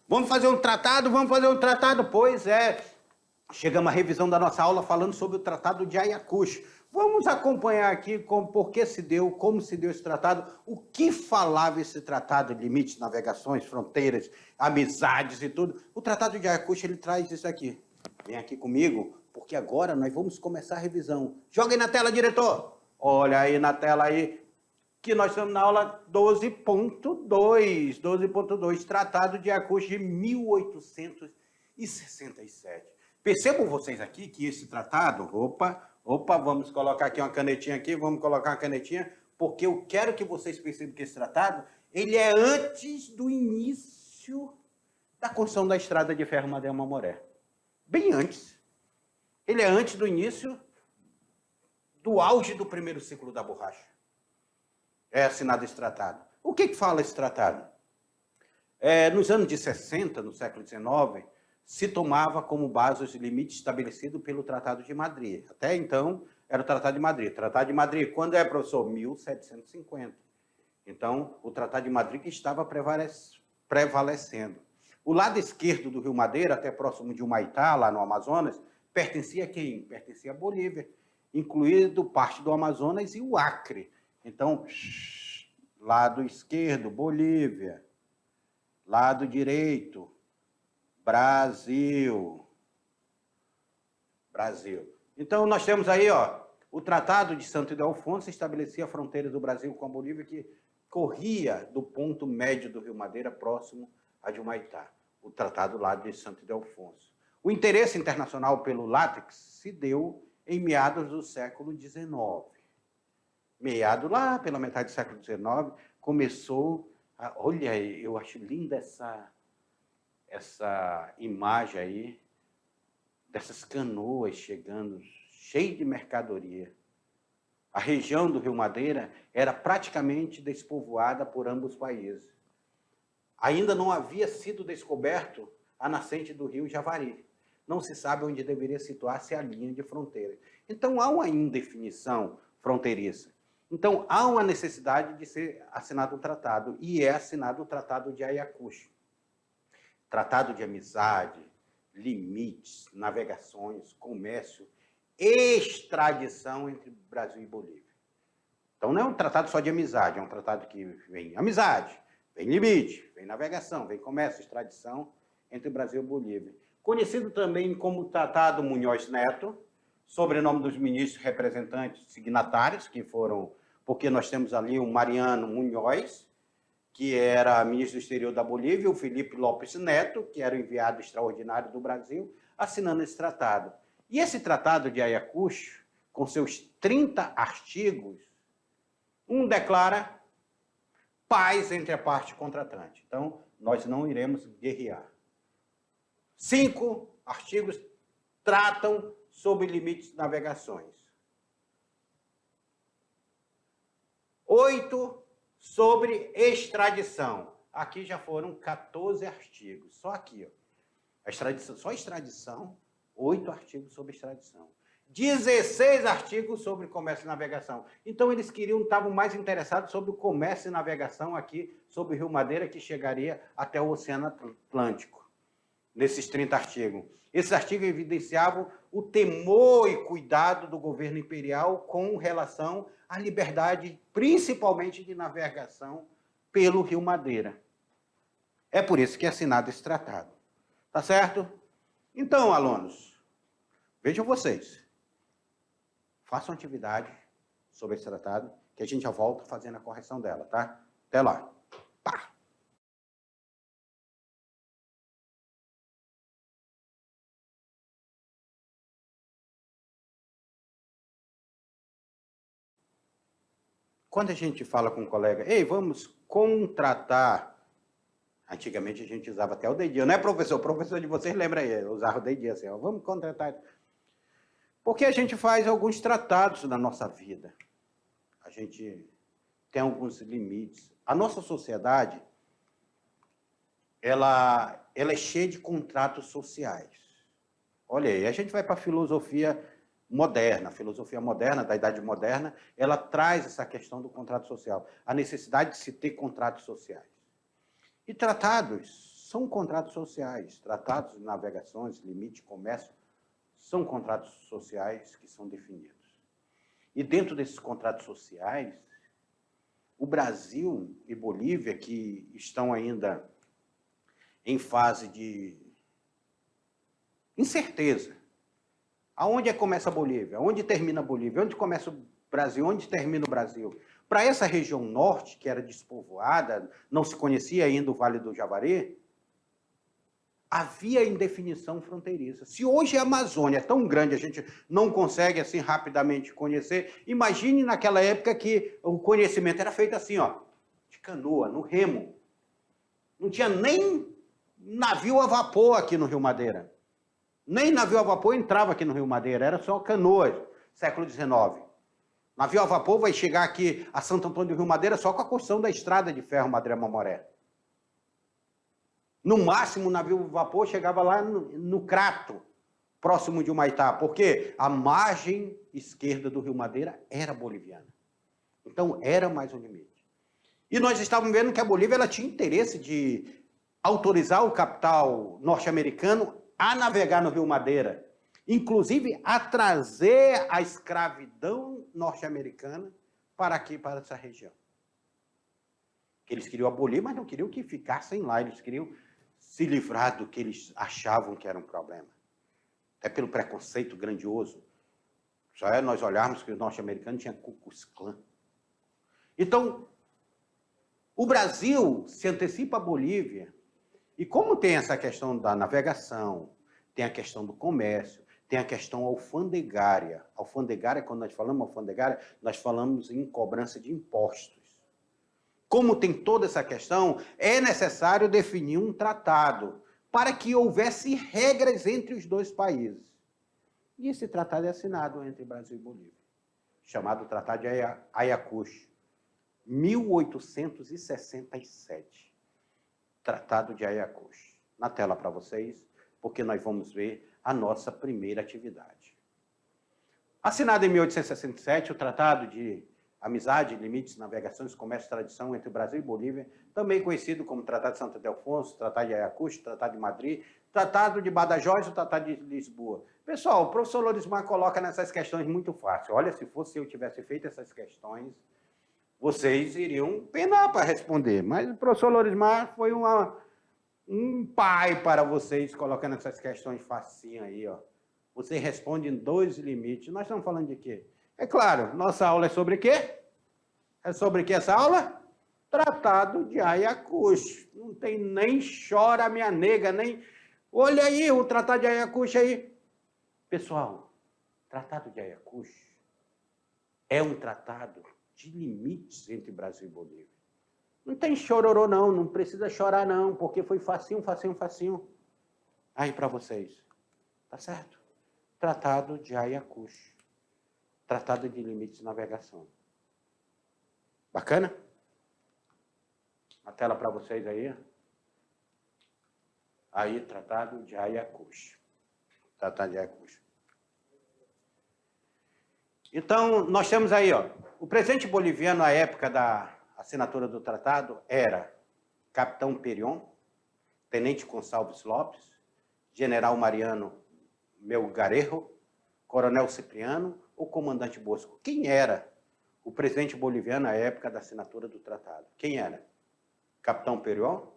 Vamos fazer um tratado? Vamos fazer um tratado? Pois é. Chegamos à revisão da nossa aula falando sobre o Tratado de Ayacucho. Vamos acompanhar aqui por que se deu, como se deu esse tratado, o que falava esse tratado, limites, navegações, fronteiras, amizades e tudo. O Tratado de Ayacucho, ele traz isso aqui. Vem aqui comigo, porque agora nós vamos começar a revisão. Joga aí na tela, diretor. Olha aí na tela aí, que nós estamos na aula 12.2, 12.2, Tratado de Ayacucho de 1867. Percebam vocês aqui que esse tratado, vamos colocar aqui uma canetinha aqui, vamos colocar uma canetinha, porque eu quero que vocês percebam que esse tratado, ele é antes do início da construção da estrada de ferro Madeira-Mamoré. Bem antes. Ele é antes do início do auge do primeiro ciclo da borracha. É assinado esse tratado. O que fala esse tratado? Nos anos de 60, no século XIX, se tomava como base os limites estabelecidos pelo Tratado de Madrid. Até então, era o Tratado de Madrid. Tratado de Madrid, quando é, professor? 1750. Então, o Tratado de Madrid que estava prevalecendo. O lado esquerdo do Rio Madeira, até próximo de Humaitá, lá no Amazonas, pertencia a quem? Pertencia a Bolívia, incluído parte do Amazonas e o Acre. Então, lado esquerdo, Bolívia. Lado direito, Brasil. Então, nós temos aí, o Tratado de Santo Ildefonso estabelecia a fronteira do Brasil com a Bolívia, que corria do ponto médio do Rio Madeira, próximo a de Humaitá. O Tratado lá de Santo Ildefonso. O interesse internacional pelo látex se deu em meados do século XIX. Meado lá pela metade do século XIX, começou olha, eu acho linda essa imagem aí, dessas canoas chegando, cheio de mercadoria. A região do Rio Madeira era praticamente despovoada por ambos os países. Ainda não havia sido descoberto a nascente do rio Javari. Não se sabe onde deveria situar-se a linha de fronteira. Então, há uma indefinição fronteiriça. Então, há uma necessidade de ser assinado um tratado, e é assinado o Tratado de Ayacucho. Tratado de amizade, limites, navegações, comércio, extradição entre Brasil e Bolívia. Então, não é um tratado só de amizade, é um tratado que vem amizade, vem limite, vem navegação, vem comércio, extradição entre Brasil e Bolívia. Conhecido também como Tratado Munhoz Neto, sobrenome dos ministros representantes signatários, que foram, porque nós temos ali o Mariano Munhoz, que era ministro do exterior da Bolívia, o Felipe Lopes Neto, que era o enviado extraordinário do Brasil, assinando esse tratado. E esse tratado de Ayacucho, com seus 30 artigos, um declara paz entre a parte contratante. Então, nós não iremos guerrear. 5 artigos tratam sobre limites de navegações. 8 sobre extradição. Aqui já foram 14 artigos. Só aqui, só extradição, 8 artigos sobre extradição. 16 artigos sobre comércio e navegação. Então, eles estavam mais interessados sobre o comércio e navegação aqui, sobre o Rio Madeira, que chegaria até o Oceano Atlântico, nesses 30 artigos. Esses artigos evidenciavam o temor e cuidado do governo imperial com relação à liberdade, principalmente de navegação pelo Rio Madeira. É por isso que é assinado esse tratado. Tá certo? Então, alunos, vejam vocês. Façam atividade sobre esse tratado, que a gente já volta fazendo a correção dela, tá? Até lá. Pá! Quando a gente fala com um colega, ei, vamos contratar. Antigamente a gente usava até o dedinho, não é, professor? O professor de vocês lembra aí, usava o dedinho assim, vamos contratar. Porque a gente faz alguns tratados na nossa vida. A gente tem alguns limites. A nossa sociedade, ela é cheia de contratos sociais. Olha aí, a gente vai para a filosofia moderna, da Idade Moderna, ela traz essa questão do contrato social, a necessidade de se ter contratos sociais. E tratados são contratos sociais. Tratados de navegações, limite de comércio, são contratos sociais que são definidos. E dentro desses contratos sociais, o Brasil e Bolívia, que estão ainda em fase de incerteza. Aonde começa a Bolívia? Onde termina a Bolívia? Onde começa o Brasil? Onde termina o Brasil? Para essa região norte, que era despovoada, não se conhecia ainda o Vale do Javari, havia indefinição fronteiriça. Se hoje a Amazônia é tão grande, a gente não consegue assim rapidamente conhecer, imagine naquela época que o conhecimento era feito assim, ó, de canoa, no remo. Não tinha nem navio a vapor aqui no Rio Madeira. Nem navio a vapor entrava aqui no Rio Madeira, era só canoas, século XIX. Navio a vapor vai chegar aqui a Santo Antônio do Rio Madeira só com a construção da estrada de ferro Madeira-Mamoré. No máximo, o navio a vapor chegava lá no Crato, próximo de Humaitá, porque a margem esquerda do Rio Madeira era boliviana. Então, era mais um limite. E nós estávamos vendo que a Bolívia ela tinha interesse de autorizar o capital norte-americano a navegar no Rio Madeira, inclusive a trazer a escravidão norte-americana para aqui, para essa região. Que eles queriam abolir, mas não queriam que ficassem lá, eles queriam se livrar do que eles achavam que era um problema. Até pelo preconceito grandioso. Só é nós olharmos que os norte-americanos tinham Ku Klux Klan. Então, o Brasil se antecipa à Bolívia, e como tem essa questão da navegação, tem a questão do comércio, tem a questão alfandegária. Alfandegária, quando nós falamos alfandegária, nós falamos em cobrança de impostos. Como tem toda essa questão, é necessário definir um tratado para que houvesse regras entre os dois países. E esse tratado é assinado entre Brasil e Bolívia, chamado Tratado de Ayacucho, 1867. Tratado de Ayacucho. Na tela para vocês, porque nós vamos ver a nossa primeira atividade. Assinado em 1867, o Tratado de Amizade, Limites, Navegações, Comércio e Tradição entre o Brasil e Bolívia, também conhecido como Tratado de Santo Ildefonso, Tratado de Ayacucho, Tratado de Madrid, Tratado de Badajoz e o Tratado de Lisboa. Pessoal, o professor Lorismar coloca nessas questões muito fácil. Olha, se fosse eu tivesse feito essas questões, vocês iriam penar para responder. Mas o professor Lorismar foi um pai para vocês, colocando essas questões facinho aí, ó. Você responde em 2 limites. Nós estamos falando de quê? É claro, nossa aula é sobre quê? É sobre que essa aula? Tratado de Ayacucho. Não tem nem chora, minha nega, nem... Olha aí o Tratado de Ayacucho aí. Pessoal, Tratado de Ayacucho é um tratado de limites entre Brasil e Bolívia. Não tem chororô não, não precisa chorar não, porque foi facinho, facinho, facinho. Aí para vocês, tá certo? Tratado de Ayacucho. Tratado de Limites de Navegação. Bacana? A tela para vocês aí. Aí, Tratado de Ayacucho. Tratado de Ayacucho. Então, nós temos aí, ó, o presidente boliviano, à época da assinatura do tratado, era Capitão Perion, Tenente Gonçalves Lopes, General Mariano Melgarejo, Coronel Cipriano ou Comandante Bosco. Quem era o presidente boliviano à época da assinatura do tratado? Quem era? Capitão Perion,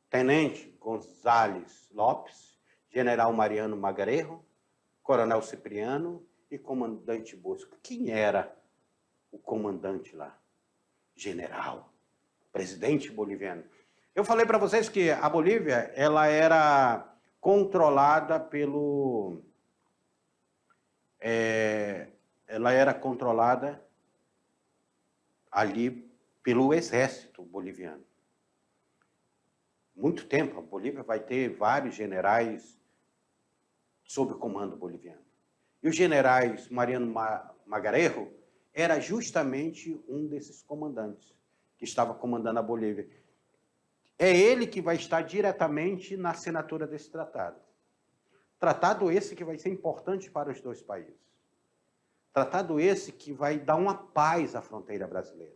Tenente Gonçalves Lopes, General Mariano Melgarejo, Coronel Cipriano e Comandante Bosco. Quem era o comandante lá? General, presidente boliviano. Eu falei para vocês que a Bolívia ela era controlada pelo... ela era controlada ali pelo exército boliviano. Muito tempo, a Bolívia vai ter vários generais sob o comando boliviano. E os generais Mariano Melgarejo era justamente um desses comandantes que estava comandando a Bolívia. É ele que vai estar diretamente na assinatura desse tratado. Tratado esse que vai ser importante para os dois países. Tratado esse que vai dar uma paz à fronteira brasileira.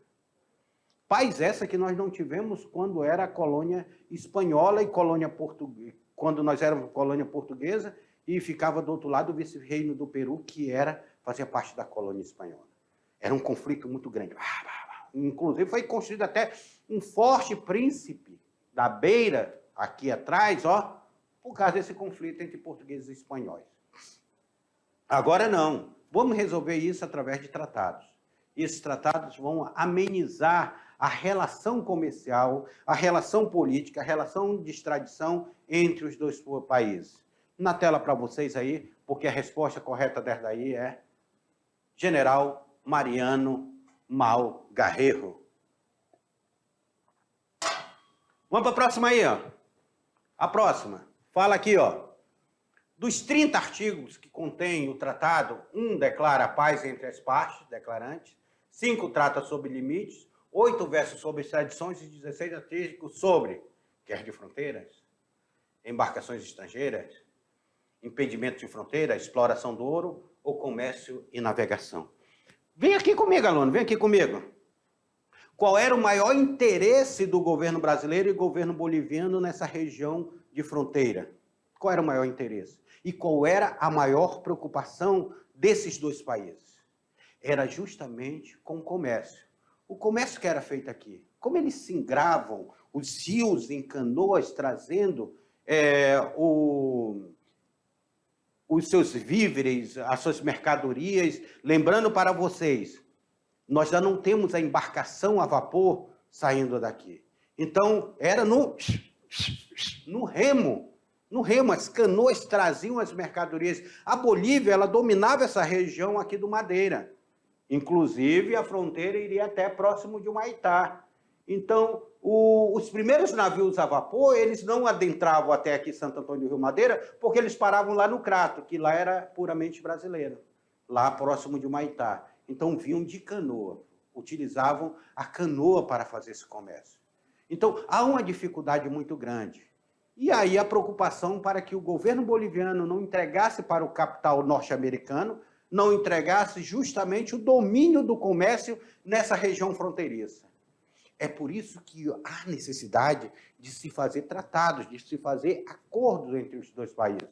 Paz essa que nós não tivemos quando era a colônia espanhola e colônia portuguesa, quando nós éramos colônia portuguesa e ficava do outro lado o vice-reino do Peru, que fazia parte da colônia espanhola. Era um conflito muito grande. Inclusive foi construído até um forte príncipe da beira, aqui atrás, ó, por causa desse conflito entre portugueses e espanhóis. Agora não. Vamos resolver isso através de tratados. Esses tratados vão amenizar a relação comercial, a relação política, a relação de extradição entre os dois países. Na tela para vocês aí, porque a resposta correta dessa daí é General Mariano Mal Guerrero. Vamos para a próxima aí, ó. A próxima. Fala aqui, ó. Dos 30 artigos que contém o tratado, 1 declara a paz entre as partes declarantes, 5 trata sobre limites, 8 versa sobre extradições e 16 artigos sobre guerra de fronteiras, embarcações estrangeiras, impedimento de fronteira, exploração do ouro ou comércio e navegação. Vem aqui comigo, aluno, vem aqui comigo. Qual era o maior interesse do governo brasileiro e governo boliviano nessa região de fronteira? Qual era o maior interesse? E qual era a maior preocupação desses dois países? Era justamente com o comércio. O comércio que era feito aqui. Como eles se engravam os rios em canoas, trazendo os seus víveres, as suas mercadorias. Lembrando para vocês, nós já não temos a embarcação a vapor saindo daqui. Então, era no remo. No remo, as canoas traziam as mercadorias. A Bolívia, ela dominava essa região aqui do Madeira. Inclusive, a fronteira iria até próximo de Humaitá. Então, os primeiros navios a vapor, eles não adentravam até aqui Santo Antônio do Rio Madeira, porque eles paravam lá no Crato, que lá era puramente brasileiro, lá próximo de Humaitá. Então, vinham de canoa, utilizavam a canoa para fazer esse comércio. Então, há uma dificuldade muito grande. E aí a preocupação para que o governo boliviano não entregasse para o capital norte-americano, não entregasse justamente o domínio do comércio nessa região fronteiriça. É por isso que há necessidade de se fazer tratados, de se fazer acordos entre os dois países.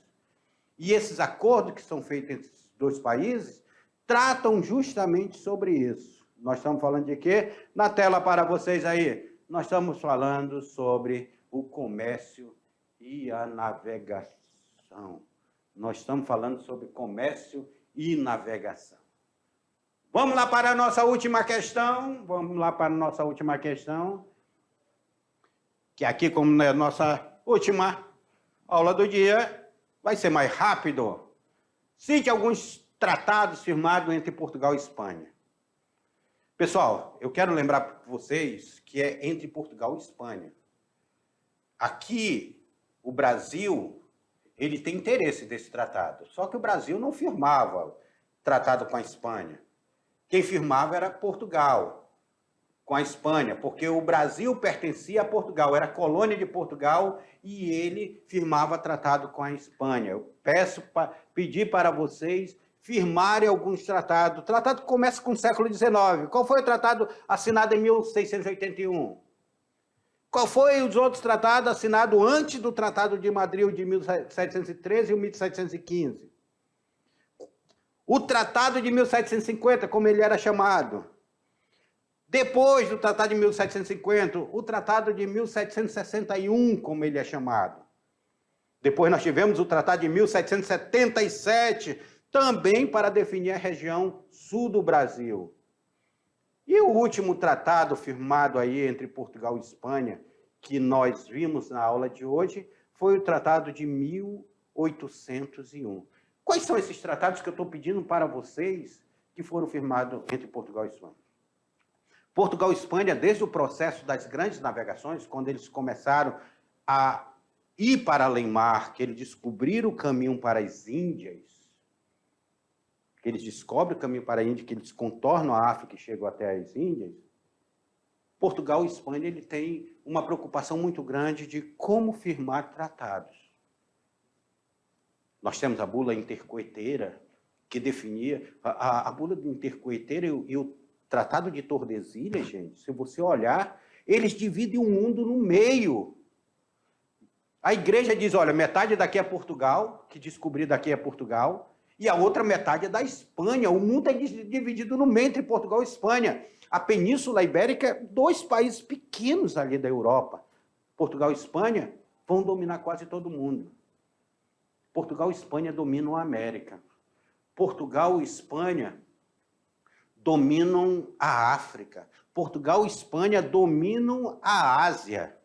E esses acordos que são feitos entre os dois países tratam justamente sobre isso. Nós estamos falando de quê? Na tela para vocês aí. Nós estamos falando sobre o comércio e a navegação. Nós estamos falando sobre comércio e navegação. Vamos lá para a nossa última questão. Vamos lá para a nossa última questão. Que aqui, como é a nossa última aula do dia, vai ser mais rápido. Cite alguns tratados firmados entre Portugal e Espanha. Pessoal, eu quero lembrar para vocês que é entre Portugal e Espanha. Aqui, o Brasil, ele tem interesse desse tratado. Só que o Brasil não firmava tratado com a Espanha. Quem firmava era Portugal, com a Espanha, porque o Brasil pertencia a Portugal, era colônia de Portugal e ele firmava tratado com a Espanha. Eu pedi para vocês firmarem alguns tratados. O tratado começa com o século XIX. Qual foi o tratado assinado em 1681? Qual foi os outros tratados assinados antes do Tratado de Madrid de 1713 e 1715? O Tratado de 1750, como ele era chamado. Depois do Tratado de 1750, o Tratado de 1761, como ele é chamado. Depois nós tivemos o Tratado de 1777, também para definir a região sul do Brasil. E o último tratado firmado aí entre Portugal e Espanha, que nós vimos na aula de hoje, foi o Tratado de 1801. Quais são esses tratados que eu estou pedindo para vocês que foram firmados entre Portugal e Espanha? Portugal e Espanha, desde o processo das grandes navegações, quando eles começaram a ir para além-mar, que eles descobriram o caminho para as Índias, que eles descobrem o caminho para a Índia, que eles contornam a África e chegam até as Índias, Portugal e Espanha ele tem uma preocupação muito grande de como firmar tratados. Nós temos a bula intercoeteira, que definia... A bula intercoeteira e o Tratado de Tordesilhas, gente, se você olhar, eles dividem o mundo no meio. A igreja diz, olha, metade daqui é Portugal, que descobrir daqui é Portugal, e a outra metade é da Espanha. O mundo é dividido no meio entre Portugal e Espanha. A Península Ibérica, 2 países pequenos ali da Europa, Portugal e Espanha, vão dominar quase todo mundo. Portugal e Espanha dominam a América. Portugal e Espanha dominam a África. Portugal e Espanha dominam a Ásia.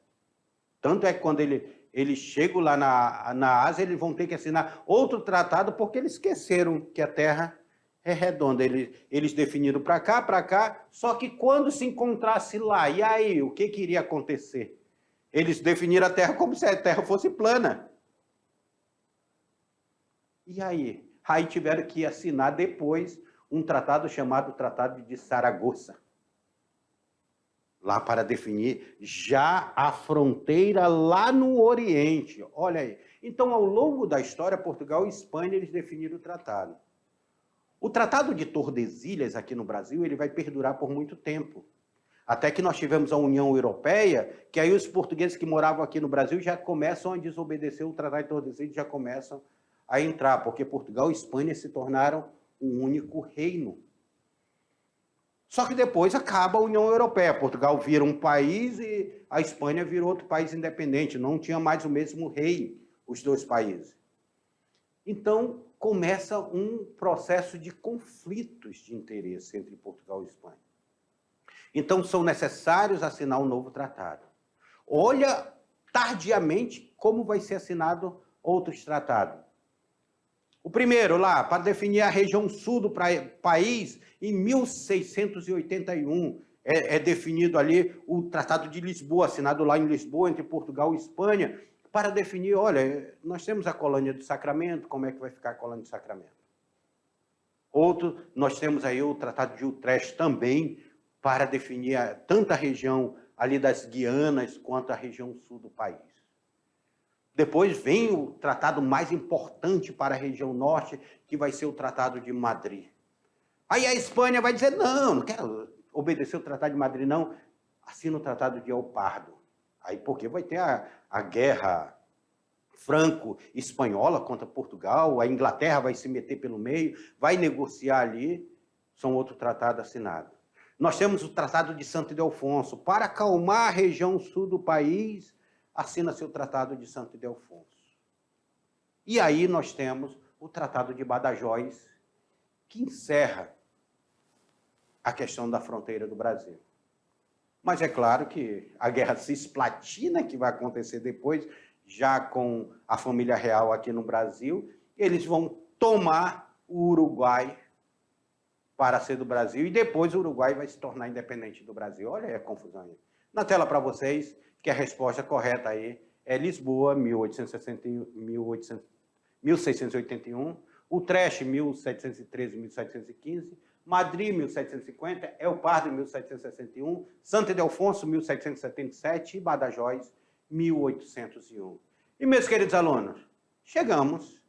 Tanto é que quando eles chegam lá na Ásia, eles vão ter que assinar outro tratado, porque eles esqueceram que a Terra é redonda. Eles definiram para cá, só que quando se encontrasse lá, e aí, o que iria acontecer? Eles definiram a Terra como se a Terra fosse plana. E aí? Aí tiveram que assinar depois um tratado chamado Tratado de Saragoça, lá para definir já a fronteira lá no Oriente. Olha aí. Então, ao longo da história, Portugal e Espanha, eles definiram o tratado. O Tratado de Tordesilhas, aqui no Brasil, ele vai perdurar por muito tempo. Até que nós tivemos a União Europeia, que aí os portugueses que moravam aqui no Brasil já começam a desobedecer o Tratado de Tordesilhas, já começam a entrar, porque Portugal e Espanha se tornaram um único reino. Só que depois acaba a União Europeia. Portugal vira um país e a Espanha vira outro país independente. Não tinha mais o mesmo rei, os 2 países. Então, começa um processo de conflitos de interesse entre Portugal e Espanha. Então, são necessários assinar um novo tratado. Olha, tardiamente, como vai ser assinado outros tratados. O primeiro lá, para definir a região sul do país, em 1681, é definido ali o Tratado de Lisboa, assinado lá em Lisboa, entre Portugal e Espanha, para definir, olha, nós temos a colônia do Sacramento, como é que vai ficar a colônia do Sacramento? Outro, nós temos aí o Tratado de Utrecht também, para definir tanto a região ali das Guianas, quanto a região sul do país. Depois vem o tratado mais importante para a região norte, que vai ser o Tratado de Madrid. Aí a Espanha vai dizer, não quero obedecer o Tratado de Madrid, não. Assina o Tratado de El Pardo. Aí porque vai ter a guerra franco-espanhola contra Portugal, a Inglaterra vai se meter pelo meio, vai negociar ali, são outro tratado assinado. Nós temos o Tratado de Santo Ildefonso. Para acalmar a região sul do país, assina-se o Tratado de Santo Ildefonso. E aí nós temos o Tratado de Badajoz, que encerra a questão da fronteira do Brasil. Mas é claro que a guerra cisplatina, que vai acontecer depois, já com a família real aqui no Brasil, eles vão tomar o Uruguai para ser do Brasil, e depois o Uruguai vai se tornar independente do Brasil. Olha aí a confusão aí. Na tela para vocês, que a resposta correta aí é Lisboa, 1681, Utrecht, 1713, 1715, Madrid, 1750, El Pardo, 1761, Santo Ildefonso, 1777 e Badajoz, 1801. E, meus queridos alunos, chegamos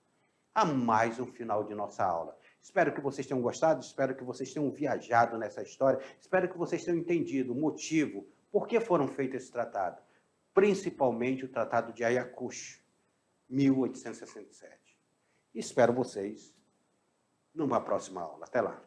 a mais um final de nossa aula. Espero que vocês tenham gostado, espero que vocês tenham viajado nessa história, espero que vocês tenham entendido o motivo, por que foram feitos esses tratados. Principalmente o Tratado de Ayacucho, 1867. Espero vocês numa próxima aula. Até lá.